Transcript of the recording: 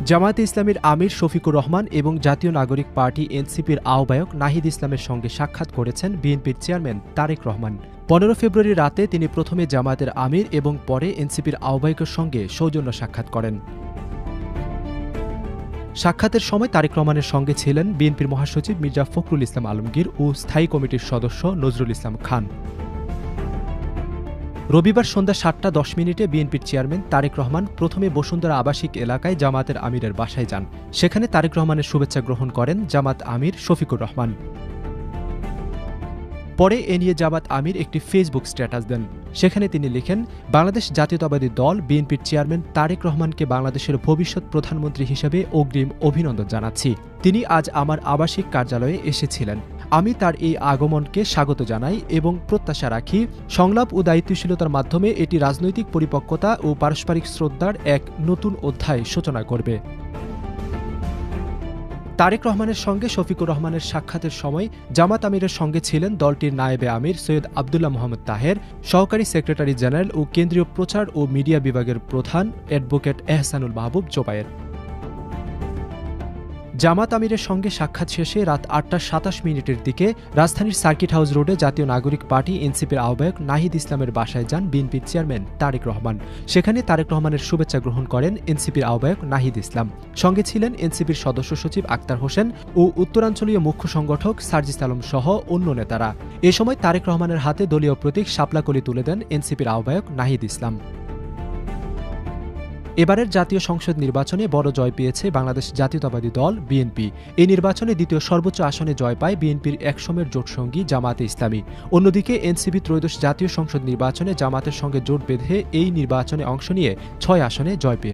জামায়াতে ইসলামীর আমির শফিকুর রহমান এবং জাতীয় নাগরিক পার্টি এনসিপির আহ্বায়ক নাহিদ ইসলামের সঙ্গে সাক্ষাৎ করেছেন বিএনপির চেয়ারম্যান তারেক রহমান। 15 ফেব্রুয়ারি রাতে তিনি প্রথমে জামায়াতের আমির এবং পরে এনসিপির আহ্বায়কের সঙ্গে সৌজন্য সাক্ষাৎ করেন। সাক্ষাতের সময় তারেক রহমানের সঙ্গে ছিলেন বিএনপির মহাসচিব মির্জা ফখরুল ইসলাম আলমগীর ও স্থায়ী কমিটির সদস্য নজরুল ইসলাম খান। রবিবার সন্ধ্যা 7:10 বিএনপির চেয়ারম্যান তারেক রহমান প্রথমে বসুন্ধরা আবাসিক এলাকায় জামায়াতের আমিরের বাসায় যান। সেখানে তারেক রহমানের শুভেচ্ছা গ্রহণ করেন জামাত আমির শফিকুর রহমান। পরে এ নিয়ে জামাত আমির একটি ফেসবুক স্ট্যাটাস দেন। সেখানে তিনি লিখেন, বাংলাদেশ জাতীয়তাবাদী দল বিএনপির চেয়ারম্যান তারেক রহমানকে বাংলাদেশের ভবিষ্যৎ প্রধানমন্ত্রী হিসেবে অগ্রিম অভিনন্দন জানাচ্ছি। তিনি আজ আমার আবাসিক কার্যালয়ে এসেছিলেন। আমি তার এই আগমনকে স্বাগত জানাই এবং প্রত্যাশা রাখি সংলাপ ও দায়িত্বশীলতার মাধ্যমে এটি রাজনৈতিক পরিপক্কতা ও পারস্পরিক শ্রদ্ধার এক নতুন অধ্যায় সূচনা করবে। তারেক রহমানের সঙ্গে শফিকুর রহমানের সাক্ষাতের সময় জামাত আমিরের সঙ্গে ছিলেন দলটির নায়েবে আমির সৈয়দ আবদুল্লাহ মোহাম্মদ তাহের, সহকারী সেক্রেটারি জেনারেল ও কেন্দ্রীয় প্রচার ও মিডিয়া বিভাগের প্রধান অ্যাডভোকেট এহসানুল মাহবুব জোবায়ের। জামাত আমিরের সঙ্গে সাক্ষাৎ শেষে রাত 8:27 দিকে রাজধানীর সার্কিট হাউস রোডে জাতীয় নাগরিক পার্টি এনসিপির আহ্বায়ক নাহিদ ইসলামের বাসায় যান বিএনপির চেয়ারম্যান তারেক রহমান। সেখানে তারেক রহমানের শুভেচ্ছা গ্রহণ করেন এনসিপির আহ্বায়ক নাহিদ ইসলাম। সঙ্গে ছিলেন এনসিপির সদস্য সচিব আক্তার হোসেন ও উত্তরাঞ্চলীয় মুখ্য সংগঠক সার্জিস আলম সহ অন্য নেতারা। এ সময় তারেক রহমানের হাতে দলীয় প্রতীক শাপলাকলি তুলে দেন এনসিপির আহ্বায়ক নাহিদ ইসলাম। এবারের জাতীয় সংসদ নির্বাচনে বড় জয় পেয়েছে বাংলাদেশ জাতীয়তাবাদী দল বিএনপি। এই নির্বাচনে দ্বিতীয় সর্বোচ্চ আসনে জয় পায় বিএনপির একসময়ের জোটসঙ্গী জামায়াতে ইসলামী। অন্যদিকে এনসিপি ত্রয়োদশ জাতীয় সংসদ নির্বাচনে জামায়াতের সঙ্গে জোট বেঁধে এই নির্বাচনে অংশ নিয়ে 6 আসনে জয় পেয়েছে।